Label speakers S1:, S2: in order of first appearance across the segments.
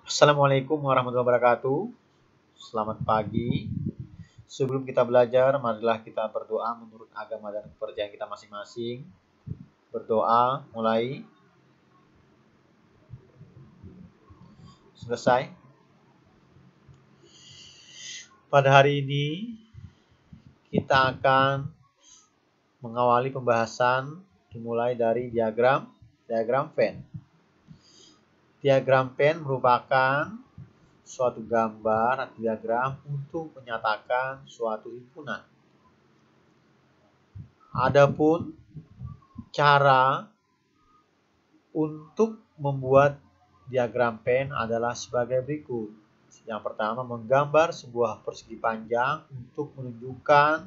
S1: Assalamualaikum warahmatullahi wabarakatuh. Selamat pagi. Sebelum kita belajar, marilah kita berdoa menurut agama dan kepercayaan kita masing-masing. Berdoa, mulai. Selesai. Pada hari ini, kita akan mengawali pembahasan dimulai dari diagram Venn. Diagram Venn merupakan suatu gambar atau diagram untuk menyatakan suatu himpunan. Adapun cara untuk membuat diagram Venn adalah sebagai berikut. Yang pertama, menggambar sebuah persegi panjang untuk menunjukkan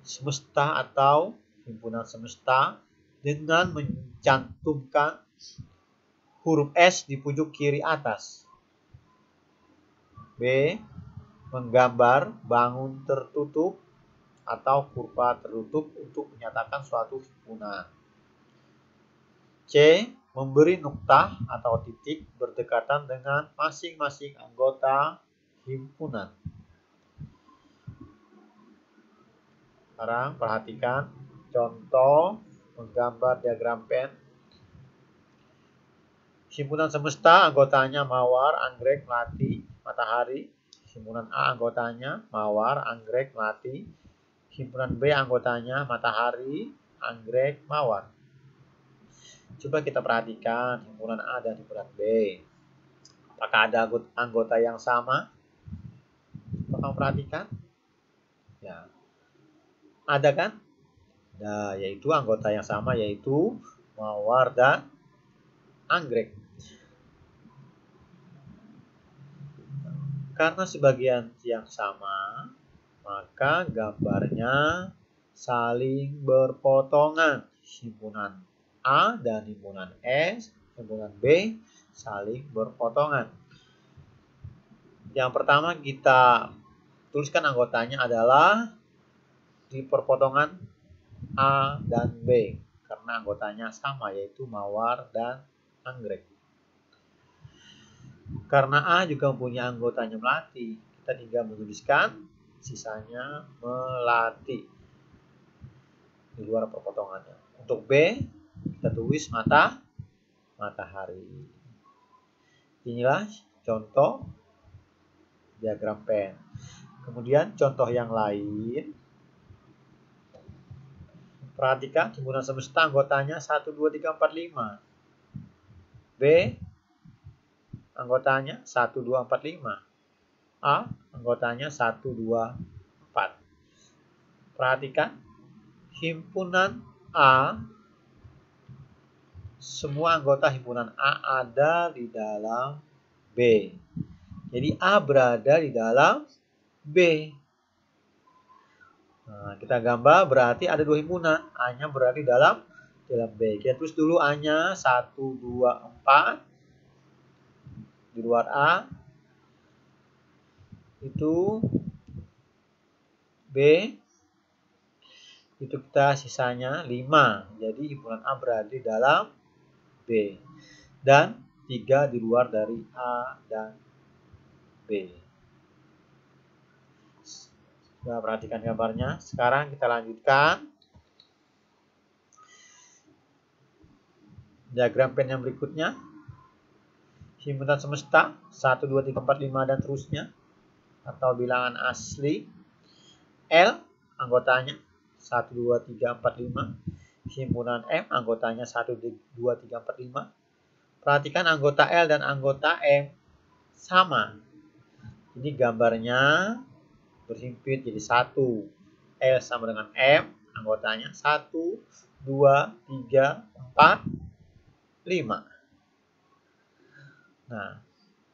S1: semesta atau himpunan semesta dengan mencantumkan huruf S di pojok kiri atas. B. Menggambar bangun tertutup atau kurva tertutup untuk menyatakan suatu himpunan. C. Memberi noktah atau titik berdekatan dengan masing-masing anggota himpunan. Sekarang perhatikan contoh menggambar diagram Venn. Himpunan semesta anggotanya mawar, anggrek, melati, matahari. Himpunan A anggotanya mawar, anggrek, melati. Himpunan B anggotanya matahari, anggrek, mawar. Coba kita perhatikan himpunan A dan himpunan B. Apakah ada anggota yang sama? Coba kamu perhatikan. Ya. Ada kan? Nah, yaitu anggota yang sama yaitu mawar dan anggrek. Karena sebagian yang sama, maka gambarnya saling berpotongan. Himpunan A dan himpunan S, himpunan B saling berpotongan. Yang pertama kita tuliskan anggotanya adalah di perpotongan A dan B. Karena anggotanya sama yaitu mawar dan anggrek. Karena A juga mempunyai anggotanya melati, kita tinggal menuliskan sisanya melati di luar perpotongannya. Untuk B, kita tulis matahari. Inilah contoh diagram Venn. Kemudian contoh yang lain. Perhatikan himpunan semesta anggotanya 1, 2, 3, 4, 5. B anggotanya 1, 2, 4, 5. A anggotanya 1, 2, 4. Perhatikan himpunan A, semua anggota himpunan A ada di dalam B. Jadi A berada di dalam B. Nah, kita gambar berarti ada dua himpunan. A-nya berada di dalam B. Kita tulis dulu A-nya 1, 2, 4. Di luar A itu B. Itu kita sisanya 5. Jadi himpunan A berada di dalam B. Dan 3 di luar dari A dan B. Sudah perhatikan gambarnya. Sekarang kita lanjutkan diagram Venn yang berikutnya. Himpunan semesta 1, 2, 3, 4, 5 dan terusnya atau bilangan asli. L anggotanya 1, 2, 3, 4, 5. Himpunan M anggotanya 1, 2, 3, 4, 5. Perhatikan anggota L dan anggota M sama. Jadi gambarnya berhimpit jadi 1. L sama dengan M, anggotanya 1, 2, 3, 4, 5. Nah,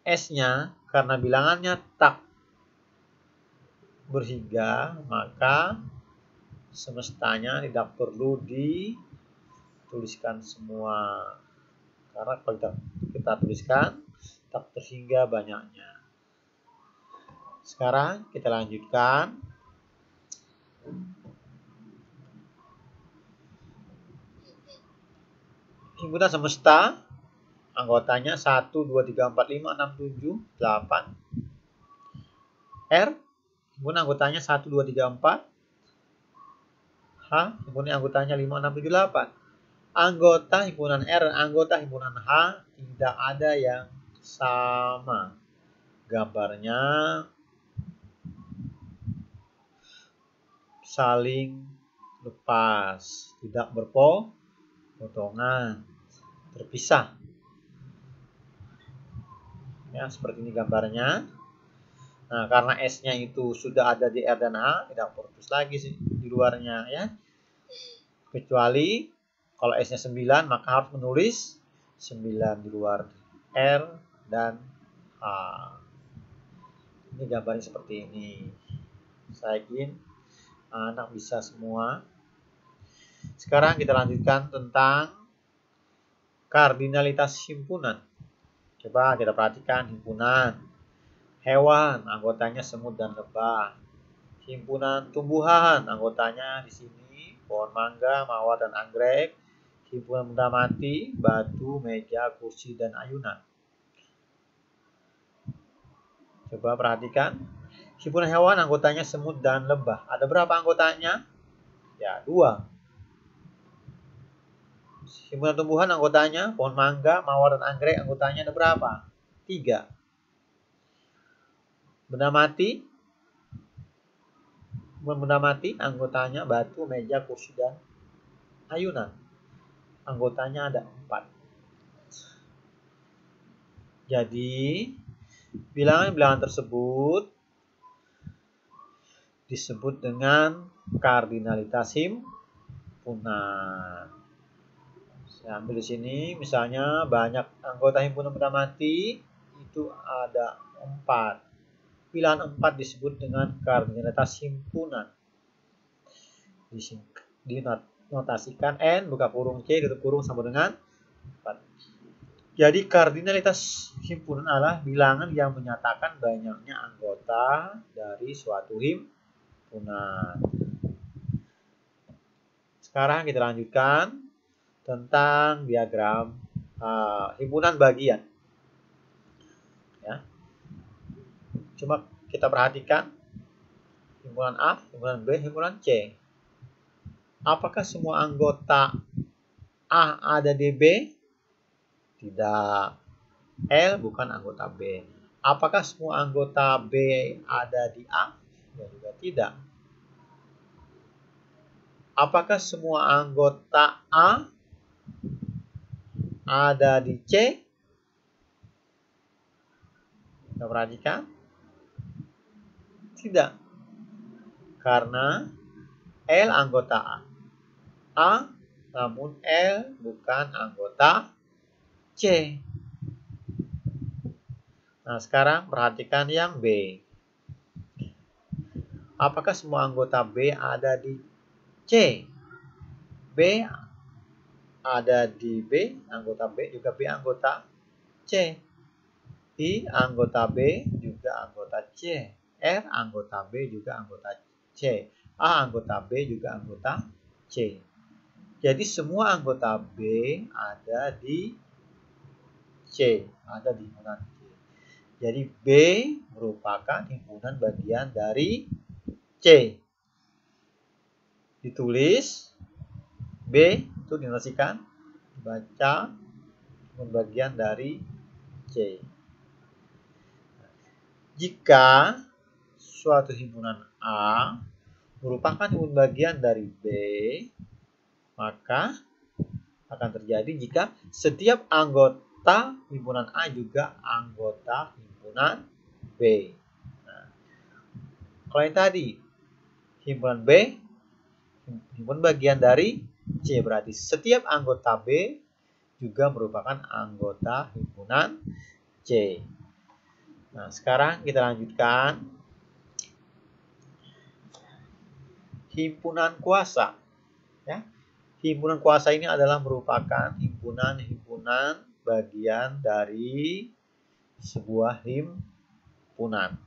S1: S-nya karena bilangannya tak berhingga, maka semestanya tidak perlu dituliskan semua. Karena kalau kita tuliskan tak terhingga banyaknya. Sekarang kita lanjutkan. Himpunan semesta Anggotanya 1, 2, 3, 4, 5, 6, 7, 8. R, himpunan anggotanya 1, 2, 3, 4. H, himpunan anggotanya 5, 6, 7, 8. Anggota himpunan R dan anggota himpunan H tidak ada yang sama. Gambarnya saling lepas, tidak berpotongan, terpisah. Ya, seperti ini gambarnya. Nah, karena S-nya itu sudah ada di R dan H, tidak putus lagi sih di luarnya ya. Kecuali kalau S-nya 9, maka harus menulis 9 di luar R dan H. Ini gambarnya seperti ini. Saya yakin anak bisa semua. Sekarang kita lanjutkan tentang kardinalitas himpunan. Coba kita perhatikan himpunan hewan, anggotanya semut dan lebah. Himpunan tumbuhan, anggotanya di sini pohon mangga, mawar dan anggrek. Himpunan benda mati, batu, meja, kursi dan ayunan. Coba perhatikan. Himpunan hewan, anggotanya semut dan lebah. Ada berapa anggotanya? Ya, 2. Himpunan tumbuhan, anggotanya pohon mangga, mawar dan anggrek. Anggotanya ada berapa? 3. Benda mati, anggotanya batu, meja, kursi, dan ayunan. Anggotanya ada 4. Jadi, bilangan-bilangan tersebut disebut dengan kardinalitas himpunan. Saya ambil di sini, misalnya banyak anggota himpunan benda mati, itu ada 4. Bilangan 4 disebut dengan kardinalitas himpunan. Dinotasikan N, buka kurung C, tutup kurung sama dengan 4. Jadi kardinalitas himpunan adalah bilangan yang menyatakan banyaknya anggota dari suatu himpunan. Sekarang kita lanjutkan tentang diagram himpunan bagian. Ya. Cuma kita perhatikan himpunan A, himpunan B, himpunan C. Apakah semua anggota A ada di B? Tidak. L bukan anggota B. Apakah semua anggota B ada di A? Ya, juga tidak. Apakah semua anggota A ada di C? Kita perhatikan. Tidak. Karena L anggota A. Namun L bukan anggota C. Nah, sekarang perhatikan yang B. Apakah semua anggota B ada di C? B ada di B, anggota B juga B anggota C. I anggota B juga anggota C. R anggota B juga anggota C. A anggota B juga anggota C. Jadi semua anggota B ada di C, ada di himpunan C. Jadi B merupakan himpunan bagian dari C. Ditulis B itu dinotasikan, dibaca himpunan bagian dari C. Jika suatu himpunan A merupakan himpunan bagian dari B, maka akan terjadi jika setiap anggota himpunan A juga anggota himpunan B. Nah, kalau yang tadi himpunan B, himpunan bagian dari C, berarti setiap anggota B juga merupakan anggota himpunan C. Nah, sekarang kita lanjutkan himpunan kuasa. Ya. Himpunan kuasa ini adalah merupakan himpunan-himpunan bagian dari sebuah himpunan.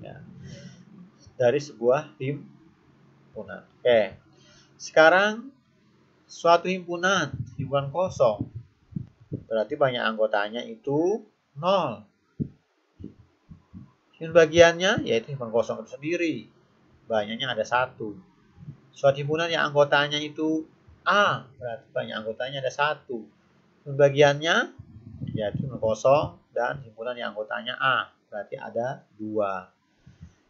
S1: Ya. Dari sebuah himpunan. Oke. Sekarang suatu himpunan kosong, berarti banyak anggotanya itu 0. Himpunan bagiannya yaitu himpunan kosong itu sendiri, banyaknya ada 1. Suatu himpunan yang anggotanya itu A, berarti banyak anggotanya ada 1. Himpunan bagiannya yaitu himpunan kosong dan himpunan yang anggotanya A, berarti ada 2.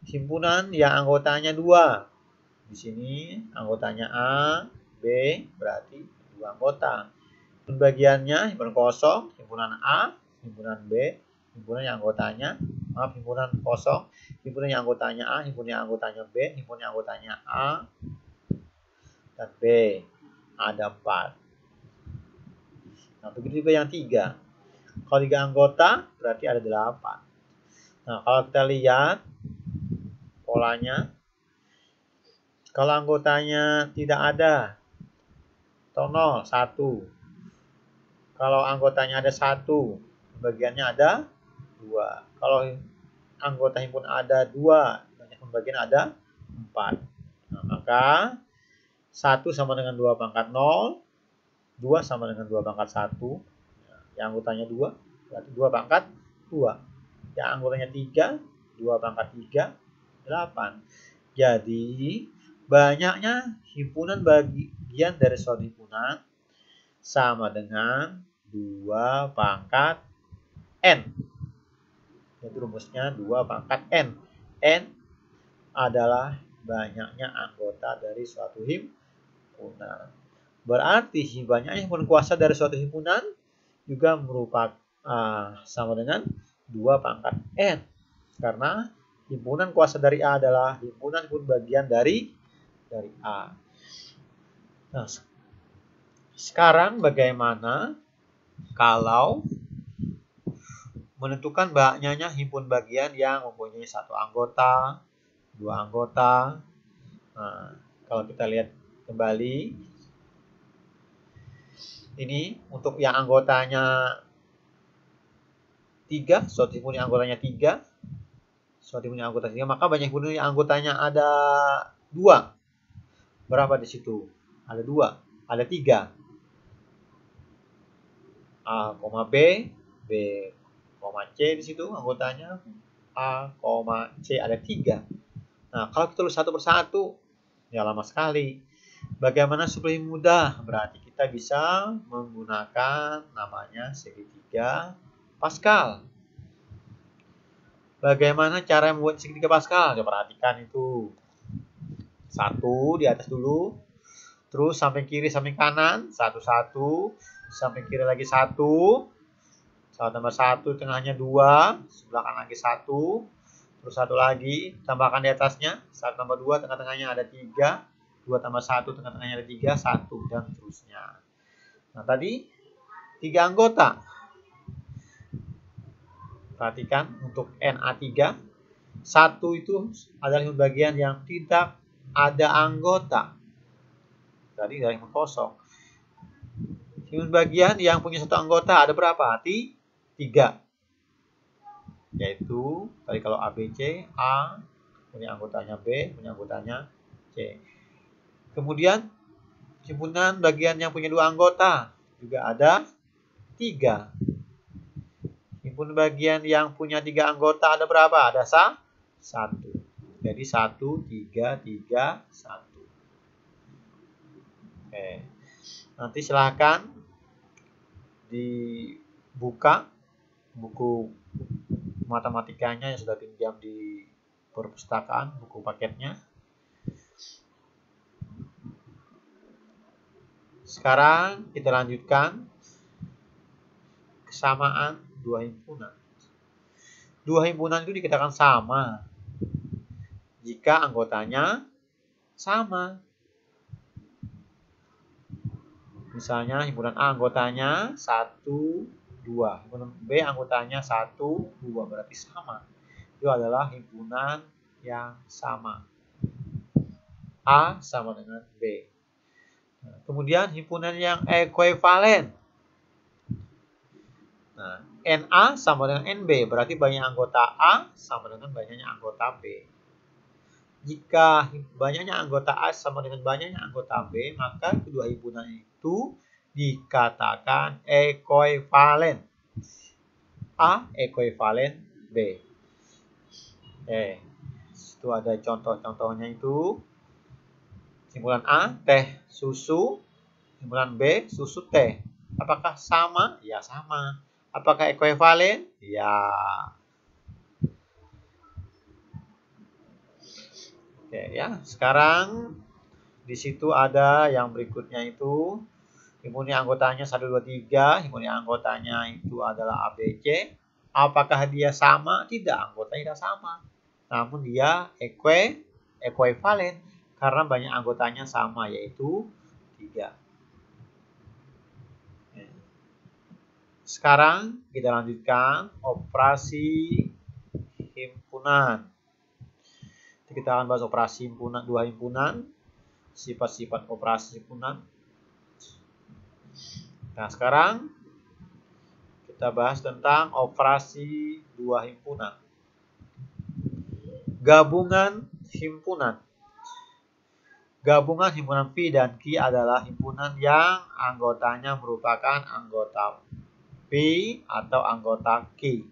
S1: Himpunan yang anggotanya 2. Di sini anggotanya A, B, berarti 2 anggota. Himpunan bagiannya himpunan kosong, himpunan A, himpunan B, himpunan yang anggotanya, himpunan kosong, himpunan yang anggotanya A, himpunan yang anggotanya B, himpunan yang anggotanya A dan B, ada 4. Nah, begitu juga yang 3. Kalau 3 anggota berarti ada 8. Nah, kalau kita lihat polanya, kalau anggotanya tidak ada atau 0, 1. Kalau anggotanya ada 1, bagiannya ada 2. Kalau anggota himpunan ada 2, bagian ada 4. Nah, maka 1 sama dengan 2 pangkat 0, 2 sama dengan 2 pangkat 1. Yang anggotanya 2, berarti 2 pangkat 2. Yang anggotanya 3, 2 pangkat 3, 8. Jadi, banyaknya himpunan bagian dari suatu himpunan sama dengan 2 pangkat N. Itu rumusnya 2 pangkat N. N adalah banyaknya anggota dari suatu himpunan. Berarti banyaknya himpunan kuasa dari suatu himpunan juga merupakan sama dengan 2 pangkat N. Karena himpunan kuasa dari A adalah himpunan bagian dari A. Nah, sekarang bagaimana kalau menentukan banyaknya himpunan bagian yang mempunyai 1 anggota, 2 anggota. Nah, kalau kita lihat kembali, ini untuk yang anggotanya 3, suatu himpunan yang anggotanya 3, suatu himpunan yang anggotanya 3, maka banyak himpunan yang anggotanya ada 2. Berapa di situ? Ada 2, ada 3. A, B, B, C di situ anggotanya A, C, ada 3. Nah, kalau kita tulis satu persatu, ya lama sekali. Bagaimana supaya mudah? Berarti kita bisa menggunakan namanya segitiga Pascal. Bagaimana cara membuat segitiga Pascal? Ya, perhatikan itu. 1 di atas dulu. Terus samping kiri, samping kanan. 1, 1. Samping kiri lagi 1. 1 tambah 1, tengahnya 2. Sebelah kanan lagi 1. Terus 1 lagi, tambahkan di atasnya. 1 tambah 2, tengah-tengahnya ada 3. 2 tambah 1, tengah-tengahnya ada 3. 1, dan terusnya. Nah, tadi 3 anggota. Perhatikan untuk NA3. 1 itu adalah bagian yang tidak ada anggota. Tadi dari himpunan kosong. Himpunan bagian yang punya 1 anggota ada berapa? 3. Yaitu tadi kalau ABC, A punya anggotanya B, punya anggotanya C. Kemudian himpunan bagian yang punya 2 anggota juga ada 3. Himpunan bagian yang punya 3 anggota ada berapa? Ada 1. Jadi 1, 3, 3, 1. Oke. Nanti silahkan dibuka buku matematikanya yang sudah pinjam di perpustakaan, buku paketnya. Sekarang kita lanjutkan kesamaan 2 himpunan. 2 himpunan itu dikatakan sama jika anggotanya sama. Misalnya himpunan A anggotanya 1, 2. Himpunan B anggotanya 1, 2. Berarti sama. Itu adalah himpunan yang sama. A sama dengan B. Nah, kemudian himpunan yang ekuivalen. Nah, NA sama dengan NB. Berarti banyak anggota A sama dengan banyaknya anggota B. Jika banyaknya anggota A sama dengan banyaknya anggota B, maka kedua himpunan itu dikatakan ekuivalen. A ekuivalen B. Itu ada contoh-contohnya itu. Himpunan A, teh susu. Himpunan B, susu teh. Apakah sama? Ya, sama. Apakah ekuivalen? Ya. Oke ya, sekarang di situ ada yang berikutnya itu himpunan anggotanya 1 2 3, himpunan anggotanya itu adalah ABC. Apakah dia sama? Tidak, anggotanya tidak sama. Namun dia ekuivalen karena banyak anggotanya sama, yaitu 3. Sekarang kita lanjutkan operasi himpunan. Kita akan bahas operasi himpunan, dua himpunan, sifat-sifat operasi himpunan. Nah, sekarang kita bahas tentang operasi dua himpunan. Gabungan himpunan. Gabungan himpunan phi dan qi adalah himpunan yang anggotanya merupakan anggota phi atau anggota qi.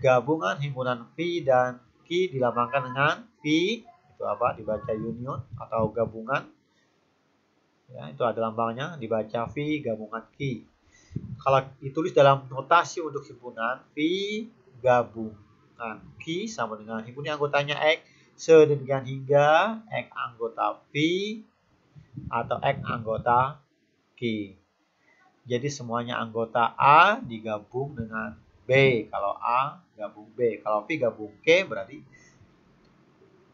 S1: Gabungan himpunan phi dan qi dilambangkan dengan phi, itu apa? Dibaca union atau gabungan. Ya, itu ada lambangnya, dibaca phi gabungan qi. Kalau ditulis dalam notasi untuk himpunan, phi gabungan qi sama dengan himpunan anggotanya X sedemikian hingga X anggota phi atau X anggota qi. Jadi semuanya anggota A digabung dengan B. Kalau A gabung B. Kalau phi gabung Q berarti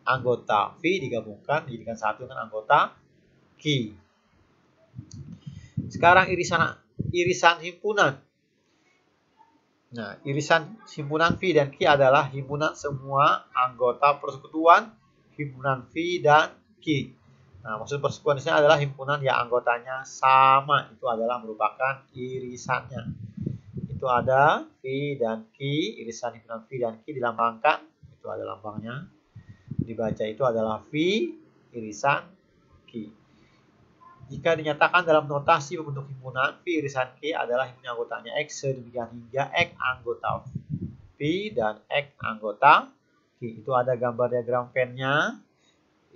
S1: anggota phi digabungkan dijadikan satu dengan anggota qi. Sekarang irisan himpunan. Nah, irisan himpunan phi dan qi adalah himpunan semua anggota persekutuan himpunan phi dan qi. Nah, maksud persekutuan di sini adalah himpunan yang anggotanya sama. Itu adalah merupakan irisannya. Itu ada phi dan qi, irisan himpunan phi dan qi dilambangkan. Itu ada lambangnya. Dibaca itu adalah phi irisan qi. Jika dinyatakan dalam notasi pembentuk himpunan, phi irisan Q adalah himpunan anggotanya X sedemikian hingga X anggota phi dan X anggota Q. Itu ada gambar diagram pennya.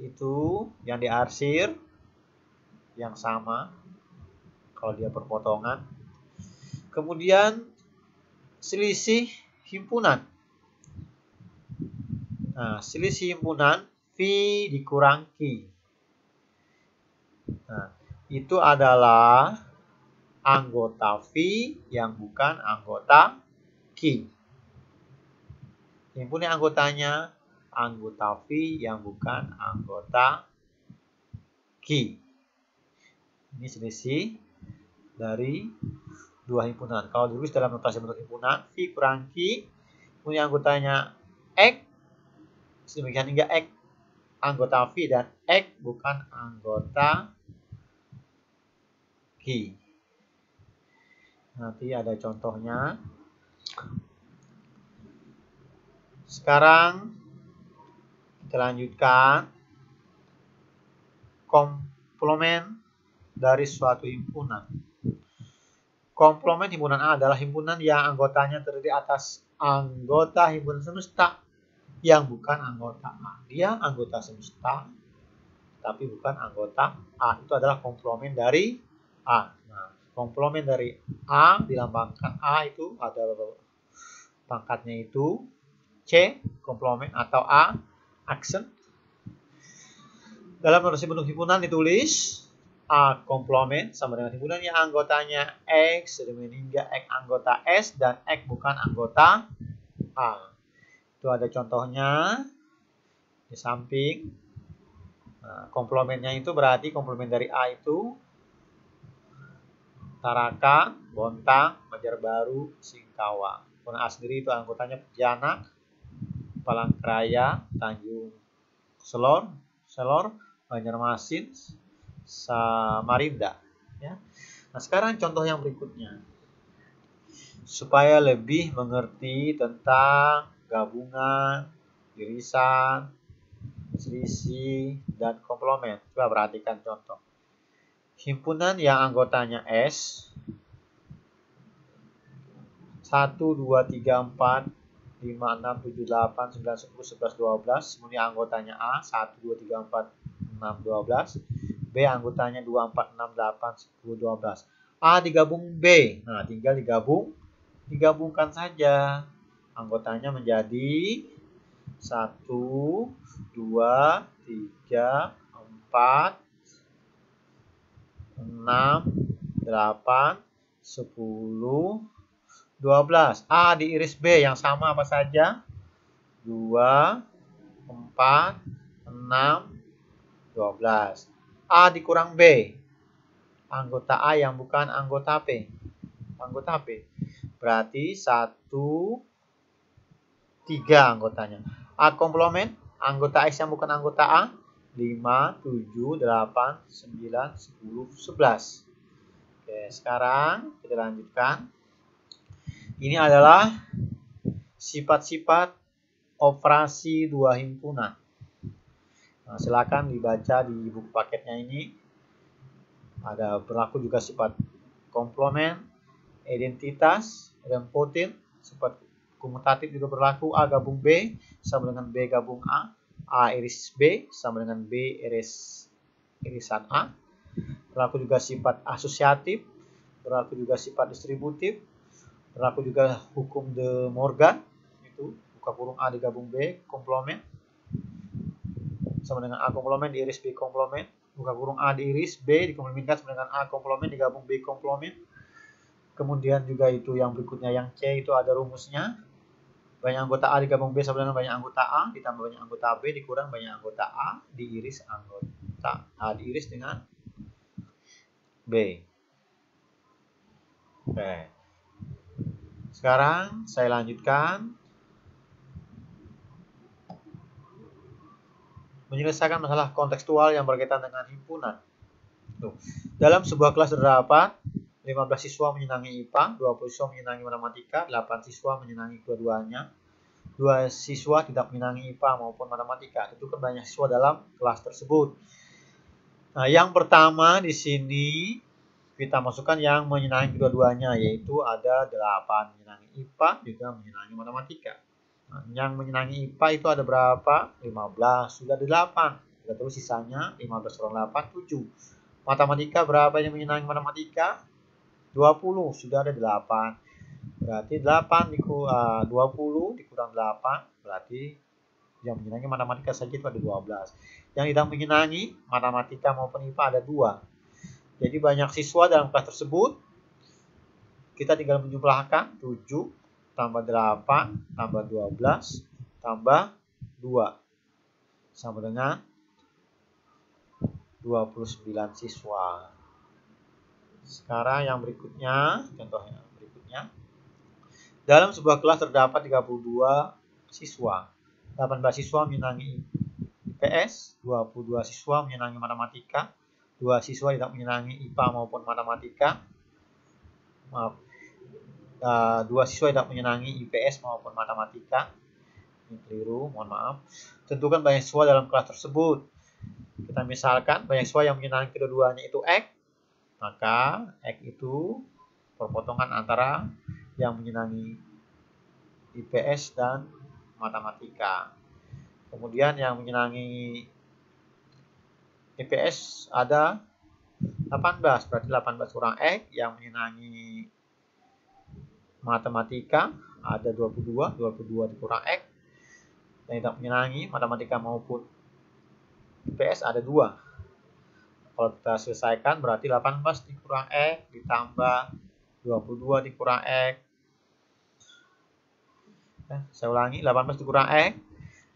S1: Itu yang diarsir yang sama kalau dia perpotongan. Kemudian selisih himpunan. Nah, selisih himpunan phi dikurang Q. Nah, itu adalah anggota phi yang bukan anggota qi. Himpunan anggotanya anggota phi yang bukan anggota qi. Ini selisih dari dua himpunan. Kalau ditulis dalam notasi bentuk himpunan, phi kurang qi, himpunan anggotanya X, sedemikian hingga X anggota phi dan X bukan anggota qi. Nanti ada contohnya. Sekarang kita lanjutkan komplement dari suatu himpunan. Komplement himpunan A adalah himpunan yang anggotanya terdiri atas anggota himpunan semesta yang bukan anggota A. Dia anggota semesta, tapi bukan anggota A. Itu adalah komplement dari A. Nah, komplement dari A dilambangkan A itu ada pangkatnya itu C, komplement atau A, aksen. Dalam notasi bentuk himpunan ditulis A komplement sama dengan himpunan yang anggotanya X sedemikian hingga X anggota S dan X bukan anggota A. Itu ada contohnya di samping. Nah, komplementnya itu berarti komplement dari A itu Tarakan, Bontang, Banjarbaru, Singkawa. Kemudian A sendiri itu anggotanya Pejanak, Palangkaraya, Tanjung Selor, Banjarmasin, Samarinda. Ya. Nah, sekarang contoh yang berikutnya. Supaya lebih mengerti tentang gabungan, irisan, selisih, dan komplement. Coba perhatikan contoh. Himpunan yang anggotanya S 1, 2, 3, 4, 5, 6, 7, 8, 9, 10, 11, 12. Kemudian anggotanya A 1, 2, 3, 4, 6, 12. B anggotanya 2, 4, 6, 8, 10, 12. A digabung B. Nah, tinggal digabungkan saja. Anggotanya menjadi 1, 2, 3, 4, 6, 8, 10, 12. A diiris B yang sama apa saja? 2, 4, 6, 12. A dikurang B. Anggota A yang bukan anggota P. Anggota P. Berarti 1, 3 anggotanya. A komplement. Anggota S yang bukan anggota A. 5, 7, 8, 9, 10, 11. Oke, sekarang kita lanjutkan. Ini adalah sifat-sifat operasi dua himpunan. Nah, silakan dibaca di buku paketnya ini. Ada berlaku juga sifat komplement, identitas, idempotent, sifat komutatif juga berlaku. A gabung B sama dengan B gabung A. A iris B sama dengan B irisan A. Berlaku juga sifat asosiatif, berlaku juga sifat distributif, berlaku juga hukum De Morgan, itu buka kurung A digabung B komplement sama dengan A komplement diiris B komplement, buka kurung A diiris B dikomplementkan sama dengan A komplement digabung B komplement. Kemudian juga itu yang berikutnya yang C itu ada rumusnya. Banyak anggota A digabung B sama dengan banyak anggota A ditambah banyak anggota B dikurang banyak anggota A diiris anggota A diiris dengan B. Oke. Sekarang saya lanjutkan menyelesaikan masalah kontekstual yang berkaitan dengan himpunan. Dalam sebuah kelas terdapat 15 siswa menyenangi IPA, 20 siswa menyenangi matematika, 8 siswa menyenangi kedua-duanya, 2 siswa tidak menyenangi IPA maupun matematika. Tentukan banyak siswa dalam kelas tersebut. Nah, yang pertama di sini kita masukkan yang menyenangi kedua-duanya, yaitu ada 8 menyenangi IPA juga menyenangi matematika. Nah, yang menyenangi IPA itu ada berapa? 15, sudah ada 8. Kita terus sisanya 15 kurang 8, 7. Matematika berapa yang menyenangi matematika? 20, sudah ada 8. Berarti 20 dikurang 8, berarti yang menyenangi matematika saja itu ada 12. Yang tidak menyenangi matematika maupun IPA ada 2. Jadi banyak siswa dalam kelas tersebut. Kita tinggal menjumlahkan 7 tambah 8 tambah 12 tambah 2 sama dengan 29 siswa. Sekarang yang berikutnya, contohnya berikutnya. Dalam sebuah kelas terdapat 32 siswa. 18 siswa menyenangi IPS, 22 siswa menyenangi matematika, 2 siswa tidak menyenangi IPA maupun matematika. 2 siswa tidak menyenangi IPS maupun matematika. Ini keliru, mohon maaf. Tentukan banyak siswa dalam kelas tersebut. Kita misalkan banyak siswa yang menyenangi kedua-duanya itu X, maka X itu perpotongan antara yang menyenangi IPS dan matematika. Kemudian yang menyenangi IPS ada 18, berarti 18 kurang X. Yang menyenangi matematika ada 22 dikurang X. Yang tidak menyenangi matematika maupun IPS ada 2. Kalau kita selesaikan berarti 18 dikurang X ditambah 22 dikurang X. Saya ulangi, 18 dikurang X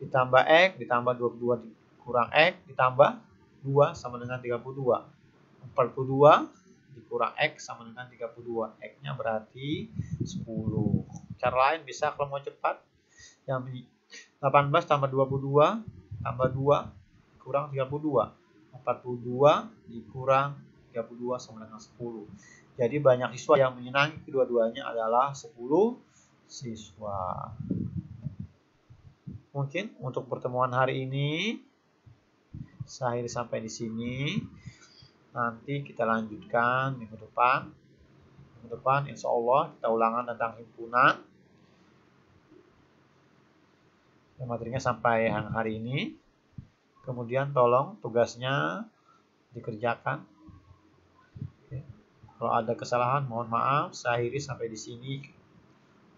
S1: ditambah X ditambah 22 dikurang X ditambah 2 sama dengan 32. 42 dikurang X sama dengan 32. X-nya berarti 10. Cara lain bisa kalau mau cepat. Yang 18 tambah 22 tambah 2 kurang 32. 42 dikurang 32 sama dengan 10. Jadi banyak siswa yang menyenangi kedua-duanya adalah 10 siswa. Mungkin untuk pertemuan hari ini Saya akhiri sampai di sini. Nanti kita lanjutkan minggu depan. Minggu depan insya Allah kita ulangan tentang himpunan. Materinya sampai hari ini. Kemudian tolong tugasnya dikerjakan. Oke. Kalau ada kesalahan mohon maaf. Saya akhiri sampai di sini.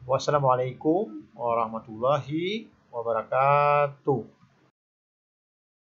S1: Wassalamualaikum warahmatullahi wabarakatuh.